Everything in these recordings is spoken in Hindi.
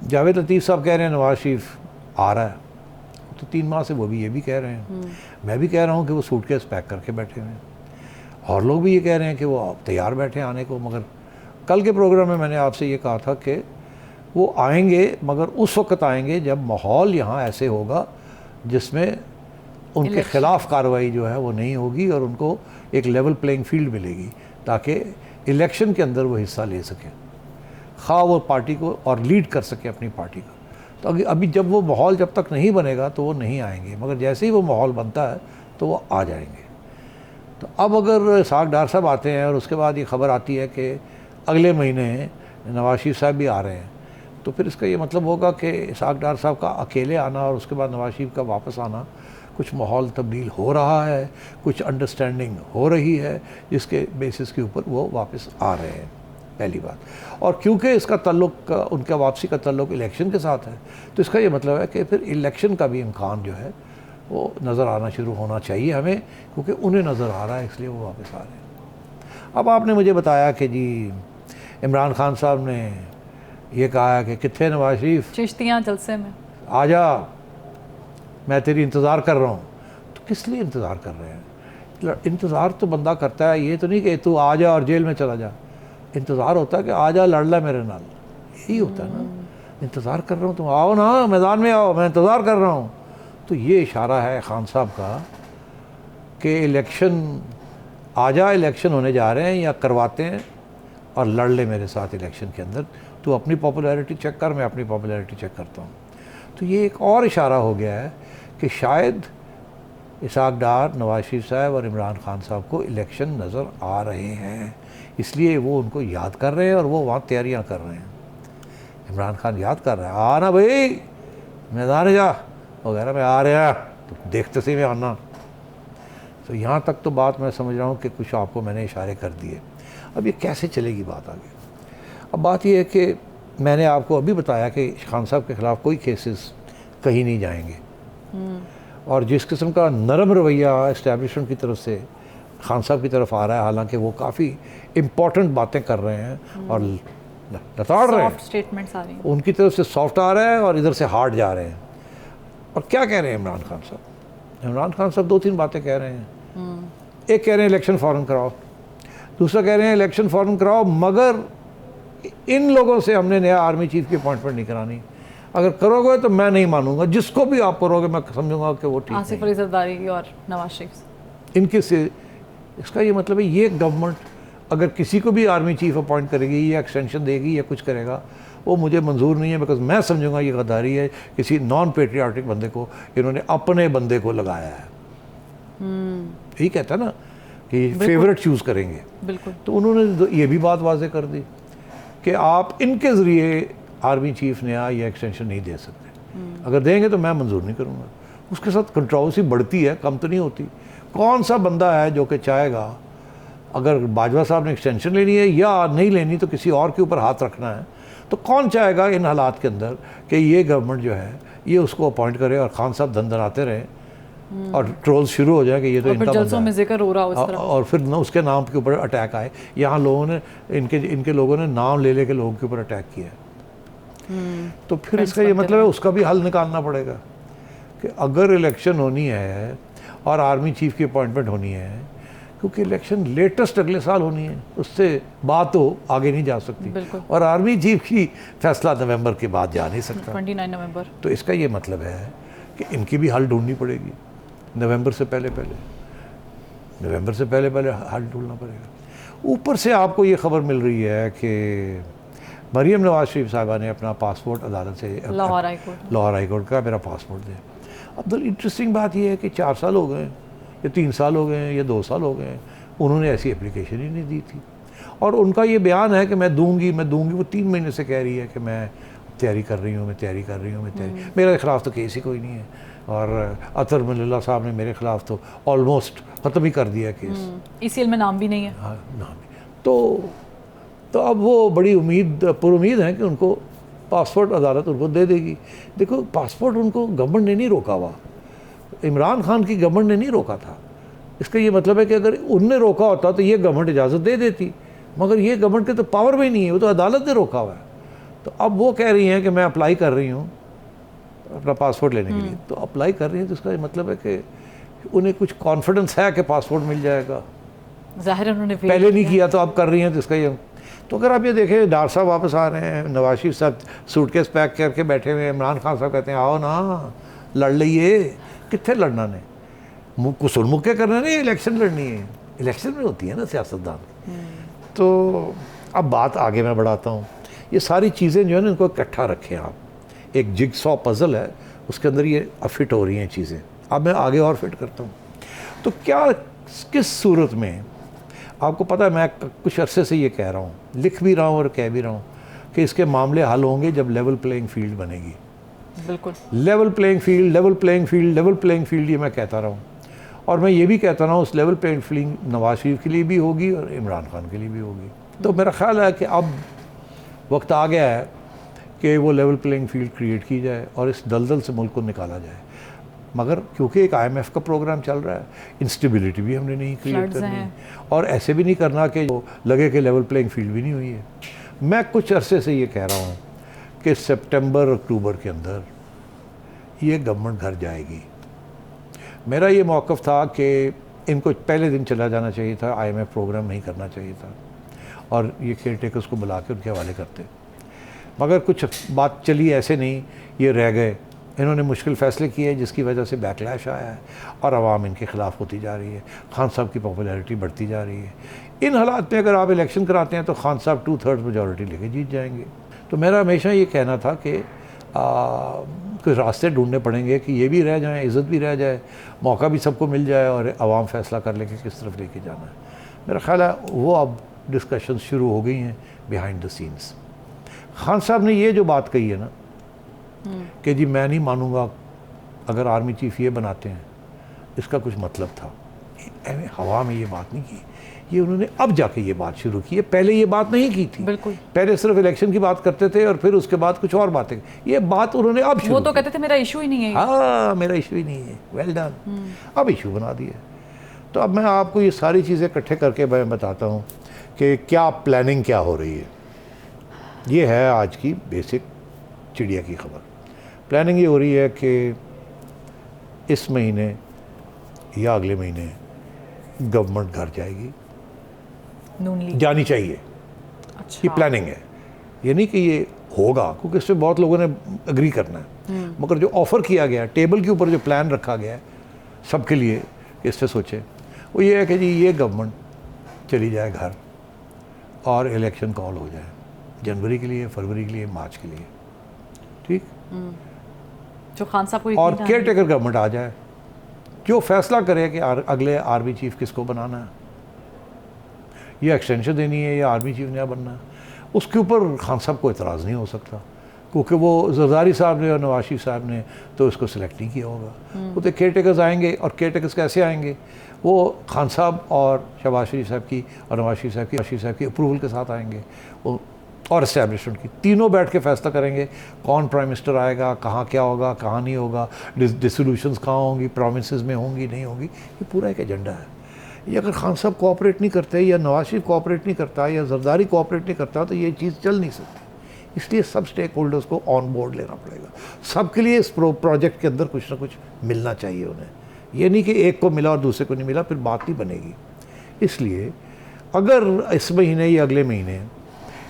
जावेद लतीफ़ साहब कह रहे हैं नवाज शरीफ आ रहा है, तो 3 माह से वो भी ये भी कह रहे हैं, मैं भी कह रहा हूँ कि वो सूटकेस पैक करके बैठे हुए हैं, और लोग भी ये कह रहे हैं कि वो तैयार बैठे हैं आने को। मगर कल के प्रोग्राम में मैंने आपसे ये कहा था कि वो आएंगे, मगर उस वक्त आएंगे जब माहौल यहाँ ऐसे होगा जिसमें उनके ख़िलाफ़ कार्रवाई जो है वो नहीं होगी और उनको एक लेवल प्लेइंग फील्ड मिलेगी, ताकि इलेक्शन के अंदर वो हिस्सा ले सकें, खा वो पार्टी को और लीड कर सके अपनी पार्टी को। तो अभी जब वो माहौल जब तक नहीं बनेगा तो वो नहीं आएंगे, मगर जैसे ही वो माहौल बनता है तो वो आ जाएंगे। तो अब अगर इसहाक डार साहब आते हैं और उसके बाद ये खबर आती है कि अगले महीने नवाज शरीफ साहब भी आ रहे हैं, तो फिर इसका ये मतलब होगा कि इसहाक डार साहब का अकेले आना और उसके बाद नवाज शरीफ का वापस आना, कुछ माहौल तब्दील हो रहा है, कुछ अंडरस्टैंडिंग हो रही है, जिसके बेसिस के ऊपर वो वापस आ रहे हैं, पहली बात। और क्योंकि इसका ताल्लुक, उनका वापसी का ताल्लुक इलेक्शन के साथ है, तो इसका ये मतलब है कि फिर इलेक्शन का भी इम्कान जो है वो नज़र आना शुरू होना चाहिए हमें, क्योंकि उन्हें नज़र आ रहा है, इसलिए वो वापस आ रहे हैं। अब आपने मुझे बताया कि जी इमरान खान साहब ने ये कहा है कि कितने नवाज शरीफ चिश्तियाँ जलसे में आ जा, मैं तेरी इंतज़ार कर रहा हूँ। तो किस लिए इंतज़ार कर रहे हैं? इंतज़ार तो बंदा करता है, ये तो नहीं कि तू आ जा और जेल में चला जा। इंतज़ार होता है कि आ जा, लड़ ला मेरे नाल, यही होता है ना। इंतज़ार कर रहा हूँ, तुम आओ ना, मैदान में आओ, मैं इंतज़ार कर रहा हूँ। तो ये इशारा है खान साहब का कि इलेक्शन आ जा, इलेक्शन होने जा रहे हैं या करवाते हैं और लड़ ले मेरे साथ इलेक्शन के अंदर। तू अपनी पॉपुलैरिटी चेक कर, मैं अपनी पॉपुलैरिटी चेक करता हूँ। तो ये एक और इशारा हो गया है कि शायद इसहाक डार, नवाज शरीफ साहब और इमरान खान साहब को इलेक्शन नज़र आ रहे हैं, इसलिए वो उनको याद कर रहे हैं और वो वहाँ तैयारियाँ कर रहे हैं। इमरान खान याद कर रहा है, आना भाई मैदान जा वगैरह में आ रहे हैं, तो देखते से में आना। तो यहाँ तक तो बात मैं समझ रहा हूँ कि कुछ आपको मैंने इशारे कर दिए। अब ये कैसे चलेगी बात आगे? अब बात ये है कि मैंने आपको अभी बताया कि खान साहब के ख़िलाफ़ कोई केसेस कहीं नहीं जाएंगे, और जिस किस्म का नरम रवैया इस्टेब्लिशमेंट की तरफ से खान साहब की तरफ आ रहा है, हालांकि वो काफ़ी इम्पॉर्टेंट बातें कर रहे हैं और लताड़ रहे हैं, स्टेटमेंट्स आ रही हैं, उनकी तरफ से सॉफ्ट आ रहा है और इधर से हार्ड जा रहे हैं। और क्या कह रहे हैं इमरान खान साहब? इमरान खान साहब 2-3 बातें कह रहे हैं। एक कह रहे हैं इलेक्शन फ़ौरन कराओ, दूसरा कह रहे हैं इलेक्शन फ़ौरन कराओ, मगर इन लोगों से हमने नया आर्मी चीफ की अपॉइंटमेंट नहीं करानी, अगर करोगे तो मैं नहीं मानूंगा, जिसको भी आप करोगे मैं समझूंगा कि वो ठीक आसिफ अली ज़रदारी और नवाज शरीफ। इनके से इसका ये मतलब है ये गवर्नमेंट अगर किसी को भी आर्मी चीफ अपॉइंट करेगी या एक्सटेंशन देगी या कुछ करेगा, वो मुझे मंजूर नहीं है, बिकॉज मैं समझूंगा ये गद्दारी है, किसी नॉन पेट्रियाटिक बंदे को इन्होंने अपने बंदे को लगाया है। यही कहता है ना कि फेवरेट चूज़ करेंगे। बिल्कुल। तो उन्होंने ये भी बात वाजे कर दी कि आप इनके ज़रिए आर्मी चीफ नया या एक्सटेंशन नहीं दे सकते, अगर देंगे तो मैं मंजूर नहीं करूँगा। उसके साथ कंट्रोवर्सी बढ़ती है, कम तो नहीं होती। कौन सा बंदा है जो कि चाहेगा अगर बाजवा साहब ने एक्सटेंशन लेनी है या नहीं लेनी तो किसी और के ऊपर हाथ रखना है, तो कौन चाहेगा इन हालात के अंदर कि ये गवर्नमेंट जो है ये उसको अपॉइंट करे और खान साहब धंधनाते रहें और ट्रोल्स शुरू हो जाए कि ये तो इनका जलसों में जिक्र हो रहा हो इस तरह, और फिर ना उसके नाम के ऊपर अटैक आए। यहाँ लोगों ने इनके लोगों ने नाम ले लेके लोगों के ऊपर अटैक किया है। तो फिर इसका ये मतलब है उसका भी हल निकालना पड़ेगा कि अगर इलेक्शन होनी है और आर्मी चीफ की अपॉइंटमेंट होनी है, क्योंकि इलेक्शन लेटेस्ट अगले साल होनी है, उससे बात तो आगे नहीं जा सकती, और आर्मी चीफ की फैसला नवंबर के बाद जा नहीं सकता, 29 नवंबर। तो इसका ये मतलब है कि इनकी भी हल ढूंढनी पड़ेगी नवंबर से पहले हल ढूंढना पड़ेगा। ऊपर से आपको ये खबर मिल रही है कि मरीम नवाज शरीफ साहबा ने अपना पासपोर्ट अदालत से लाहौर हाई कोर्ट का मेरा पासपोर्ट दे। अब तो इंटरेस्टिंग बात यह है कि 4 साल हो गए या 3 साल हो गए या 2 साल हो गए, उन्होंने ऐसी एप्लीकेशन ही नहीं दी थी, और उनका ये बयान है कि मैं दूंगी। वो 3 महीने से कह रही है कि मैं तैयारी कर रही हूँ। मेरे ख़िलाफ़ तो केस ही कोई नहीं है, और अतर मल्ला साहब ने मेरे ख़िलाफ़ तो ऑलमोस्ट ख़त्म ही कर दिया केस। ECL में नाम भी नहीं है। हाँ, नाम भी। तो अब वो बड़ी पुरुम्मीद है कि उनको पासपोर्ट अदालत उनको दे देगी। देखो, पासपोर्ट उनको गवर्नमेंट ने नहीं रोका हुआ, इमरान खान की गवर्नमेंट ने नहीं रोका था। इसका ये मतलब है कि अगर उनने रोका होता तो ये गवर्नमेंट इजाज़त दे देती, मगर ये गवर्नमेंट के तो पावर में नहीं है, वो तो अदालत ने रोका हुआ है। तो अब वो कह रही हैं कि मैं अप्लाई कर रही हूँ अपना पासपोर्ट लेने के लिए। तो अप्लाई कर रही हैं तो इसका मतलब है कि उन्हें कुछ कॉन्फिडेंस है कि पासपोर्ट मिल जाएगा। ज़ाहिर उन्होंने पहले नहीं किया तो अब कर रही हैं, तो इसका ये। तो अगर आप ये देखें, डार साहब वापस आ रहे हैं, नवाज शरीफ साहब सूटकेस पैक करके बैठे हुए हैं, इमरान खान साहब कहते हैं आओ ना लड़ लीजिए। कितने लड़ना ने, कुसुल मुक्के करना नहीं, इलेक्शन लड़नी है। इलेक्शन में होती है ना सियासतदान। तो अब बात आगे मैं बढ़ाता हूँ। ये सारी चीज़ें जो है ना, इनको इकट्ठा रखें आप, एक जिगसॉ पजल है, उसके अंदर ये फिट हो रही हैं चीज़ें। अब मैं आगे और फिट करता हूँ। तो क्या, किस सूरत में, आपको पता है मैं कुछ अरसे से ये कह रहा हूँ, लिख भी रहा हूँ और कह भी रहा हूँ कि इसके मामले हल होंगे जब लेवल प्लेइंग फील्ड बनेगी। बिल्कुल, level playing field, level playing field, level playing field, ये मैं कहता रहा हूँ। और मैं ये भी कहता रहा हूँ, उस level playing field Nawaz Sharif के लिए भी होगी और इमरान खान के लिए भी होगी। तो मेरा ख्याल है कि अब वक्त आ गया है कि वो लेवल प्लेइंग फील्ड क्रिएट की जाए और इस दलदल से मुल्क को निकाला जाए। मगर क्योंकि एक IMF का प्रोग्राम चल रहा है, इंस्टेबिलिटी भी हमने नहीं क्रिएट करनी, और ऐसे भी नहीं करना कि लगे कि लेवल प्लेइंग फील्ड भी नहीं हुई है। मैं कुछ अरसे से ये कह रहा हूँ कि सितंबर अक्टूबर के अंदर ये गवर्नमेंट घर जाएगी। मेरा ये मौक़िफ़ था कि इनको पहले दिन चला जाना चाहिए था, IMF प्रोग्राम नहीं करना चाहिए था और ये केयर टेकर्स को बुला के उनके हवाले करते। मगर कुछ बात चली ऐसे नहीं, ये रह गए। इन्होंने मुश्किल फ़ैसले किए जिसकी वजह से बैकलैश आया है और आवाम इनके ख़िलाफ़ होती जा रही है। खान साहब की पॉपुलैरिटी बढ़ती जा रही है। इन हालात में अगर आप इलेक्शन कराते हैं तो खान साहब 2/3 मेजॉरिटी लेके जीत जाएंगे। तो मेरा हमेशा ये कहना था कि कुछ रास्ते ढूंढने पड़ेंगे कि ये भी रह जाएँ, इज़्ज़त भी रह जाए, मौका भी सबको मिल जाए और आवाम फ़ैसला कर ले कि किस तरफ लेके जाना है। मेरा ख्याल है वो अब डिस्कशन शुरू हो गई हैं बिहाइंड द सीन्स। खान साहब ने ये जो बात कही है ना कि जी मैं नहीं मानूंगा अगर आर्मी चीफ ये बनाते हैं, इसका कुछ मतलब था। हवा में ये बात नहीं की, ये उन्होंने अब जाके ये बात शुरू की है, पहले ये बात नहीं की थी। बिल्कुल, पहले सिर्फ इलेक्शन की बात करते थे और फिर उसके बाद कुछ और बातें, ये बात उन्होंने अब शुरू वो तो कहते थे मेरा इशू ही नहीं है। हाँ, मेरा इशू ही नहीं है, वेल डन, अब इशू बना दिया। तो अब मैं आपको ये सारी चीज़ें इकट्ठे करके मैं बताता हूँ कि क्या प्लानिंग क्या हो रही है। ये है आज की बेसिक चिड़िया की खबर। प्लानिंग ये हो रही है कि इस महीने या अगले महीने गवर्नमेंट घर जाएगी, नून लीग जानी चाहिए। अच्छा, ये प्लानिंग है, ये नहीं कि ये होगा, क्योंकि इस पर बहुत लोगों ने अग्री करना है। मगर जो ऑफ़र किया गया, टेबल के ऊपर जो प्लान रखा गया है सबके लिए, इस पर सोचें, वो ये है कि जी ये गवर्नमेंट चली जाए घर और इलेक्शन कॉल हो जाए जनवरी के लिए, फरवरी के लिए, मार्च के लिए, ठीक। जो खान साहब को और केयर टेकर गवर्नमेंट आ जाए जो फैसला करे कि अगले आर्मी चीफ किसको बनाना है, ये एक्सटेंशन देनी है या आर्मी चीफ नया बनना है, उसके ऊपर खान साहब को एतराज़ नहीं हो सकता, क्योंकि वो जरदारी साहब ने और नवाज शरीफ साहब ने तो उसको सिलेक्ट नहीं किया होगा। वो तो केयर टेकर्स आएंगे, और केयर टेकर्स कैसे आएंगे, वो खान साहब और शहबाज शरीफ साहब की और नवाज शरीफ साहब की अप्रूवल के साथ आएंगे, वो और इस्टेब्लिशमेंट की तीनों बैठ के फैसला करेंगे कौन प्राइम मिनिस्टर आएगा, कहाँ क्या होगा, कहाँ नहीं होगा, डिसोल्यूशंस कहाँ होंगी, प्रोविंसेस में होंगी नहीं होंगी, ये पूरा एक एजेंडा है। ये अगर खान साहब कोऑपरेट नहीं करते या नवाज शरीफ कोऑपरेट नहीं करता या जरदारी कोऑपरेट नहीं करता तो ये चीज़ चल नहीं सकती। इसलिए सब स्टेक होल्डर्स को ऑन बोर्ड लेना पड़ेगा, सबके लिए इस प्रोजेक्ट के अंदर कुछ ना कुछ मिलना चाहिए उन्हें। ये नहीं कि एक को मिला और दूसरे को नहीं मिला, फिर बात नहीं बनेगी। इसलिए अगर इस महीने या अगले महीने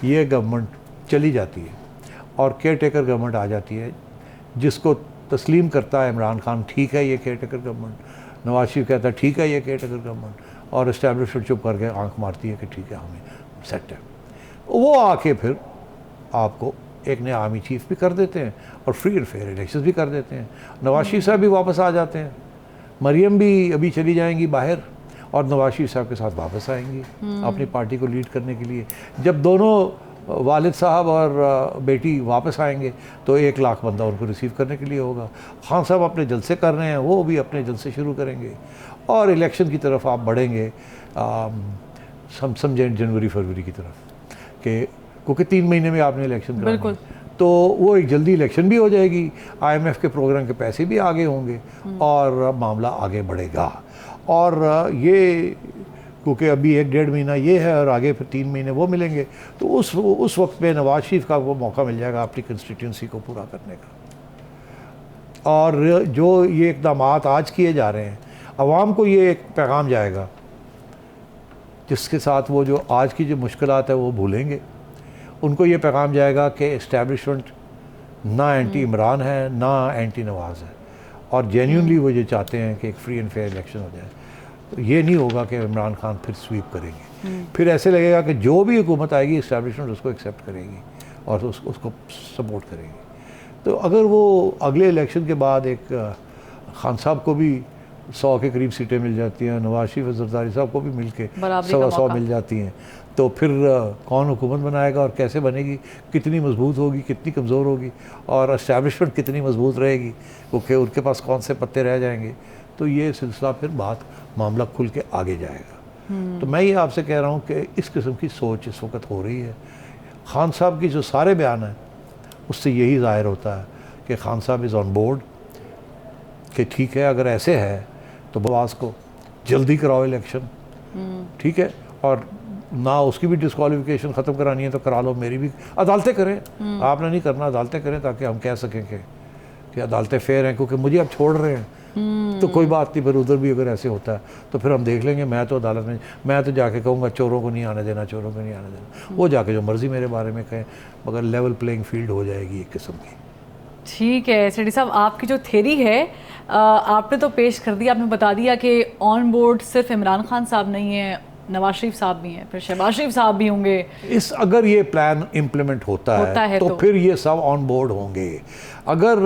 ये गवर्नमेंट चली जाती है और केयर टेकर गवर्नमेंट आ जाती है, जिसको तस्लीम करता है इमरान खान, ठीक है ये care taker government, Nawaz Sharif कहता है ठीक है ये केयर टेकर गवर्नमेंट, और इस्टेब्लिशमेंट चुप करके आंख मारती है कि ठीक है हमें सेट है, वो आके फिर आपको एक नया आर्मी चीफ भी कर देते हैं और फ्री एंड फेयर इलेक्शन भी कर देते हैं। नवाज शरीफ साहब भी वापस आ जाते हैं, मरियम भी अभी चली जाएंगी बाहर और नवाज शरीफ साहब के साथ वापस आएंगी अपनी पार्टी को लीड करने के लिए। जब दोनों वालिद साहब और बेटी वापस आएंगे तो 1 लाख बंदा उनको रिसीव करने के लिए होगा। खान साहब अपने जलसे कर रहे हैं, वो भी अपने जलसे शुरू करेंगे और इलेक्शन की तरफ आप बढ़ेंगे, समझें जनवरी फरवरी की तरफ, कि क्योंकि 3 महीने में आपने इलेक्शन कराना, तो वो एक जल्दी इलेक्शन भी हो जाएगी, IMF के प्रोग्राम के पैसे भी आगे होंगे और मामला आगे बढ़ेगा। और ये क्योंकि अभी 1-1.5 महीना ये है और आगे फिर 3 महीने वो मिलेंगे, तो उस वक्त में नवाज शरीफ का वो मौका मिल जाएगा अपनी कंस्टिट्यूंसी को पूरा करने का। और जो ये इक़दाम आज किए जा रहे हैं, अवाम को ये एक पैगाम जाएगा जिसके साथ वो जो आज की जो मुश्किलात है वो भूलेंगे। उनको ये पैगाम जाएगा कि इस्टेब्लिशमेंट ना एंटी इमरान है ना एंटी नवाज़ है, और जेन्युइनली वो ये चाहते हैं कि एक फ्री एंड फेयर इलेक्शन हो जाए। तो ये नहीं होगा कि इमरान खान फिर स्वीप करेंगे, फिर ऐसे लगेगा कि जो भी हुकूमत आएगी इस्टेब्लिशमेंट उसको एक्सेप्ट करेगी और उसको सपोर्ट करेगी। तो अगर वो अगले इलेक्शन के बाद एक खान साहब को भी 100 के करीब सीटें मिल जाती हैं, नवाज शरीफ और जरदारी साहब को भी मिल के 100 मिल जाती हैं, तो फिर कौन हुकूमत बनाएगा और कैसे बनेगी, कितनी मजबूत होगी, कितनी कमज़ोर होगी, और इस्टेब्लिशमेंट कितनी मजबूत रहेगी, क्योंकि उनके पास कौन से पत्ते रह जाएंगे। तो ये सिलसिला फिर मामला खुल के आगे जाएगा। तो मैं ये आपसे कह रहा हूँ कि इस किस्म की सोच इस वक्त हो रही है। खान साहब की जो सारे बयान हैं उससे यही ज़ाहिर होता है कि खान साहब इज़ ऑन बोर्ड, कि ठीक है अगर ऐसे है तो बवास को जल्दी कराओ इलेक्शन, ठीक है, और ना उसकी भी डिस्क्वालिफिकेशन ख़त्म करानी है तो करा लो, मेरी भी अदालतें करें, आपने नहीं करना, अदालतें करें, ताकि हम कह सकें कि अदालतें फेयर हैं, क्योंकि मुझे अब छोड़ रहे हैं तो कोई बात नहीं, फिर उधर भी अगर ऐसे होता है तो फिर हम देख लेंगे। मैं तो अदालत में, मैं तो जाके कहूँगा चोरों को नहीं आने देना, चोरों को नहीं आने देना, वो जाके जो मर्ज़ी मेरे बारे में कहें, मगर लेवल प्लेइंग फील्ड हो जाएगी एक किस्म की। ठीक है सेठी साहब, आपकी जो थ्योरी है आपने तो पेश कर दी, आपने बता दिया कि ऑन बोर्ड सिर्फ इमरान खान साहब नहीं है, नवाज शरीफ साहब भी हैं, फिर शहबाज शरीफ साहब भी होंगे। अगर ये प्लान इम्प्लीमेंट होता है तो फिर ये सब ऑन बोर्ड होंगे। अगर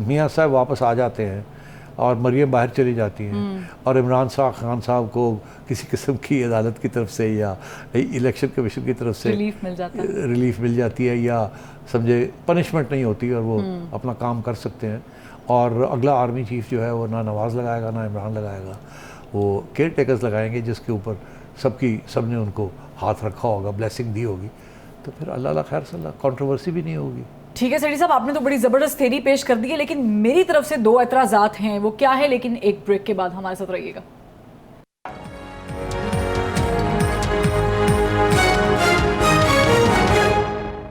मियाँ साहब वापस आ जाते हैं और मरियम बाहर चली जाती हैं और इमरान खान साहब को किसी किस्म की अदालत की तरफ से या इलेक्शन कमीशन की तरफ से रिलीफ मिल जाती है, या समझे पनिशमेंट नहीं होती और वो अपना काम कर सकते हैं, और अगला आर्मी चीफ जो है वो ना नवाज़ लगाएगा ना इमरान लगाएगा, वो केयर टेकर्स लगाएंगे जिसके ऊपर सबने उनको हाथ रखा होगा, ब्लेसिंग दी होगी, तो फिर अल्लाह खैर सल्ला, कंट्रोवर्सी भी नहीं होगी। ठीक है सेठी साहब, आपने तो बड़ी ज़बरदस्त थ्योरी पेश कर दी है, लेकिन मेरी तरफ से 2 एतराज़ात हैं, वो क्या है, लेकिन एक ब्रेक के बाद हमारे साथ रहिएगा।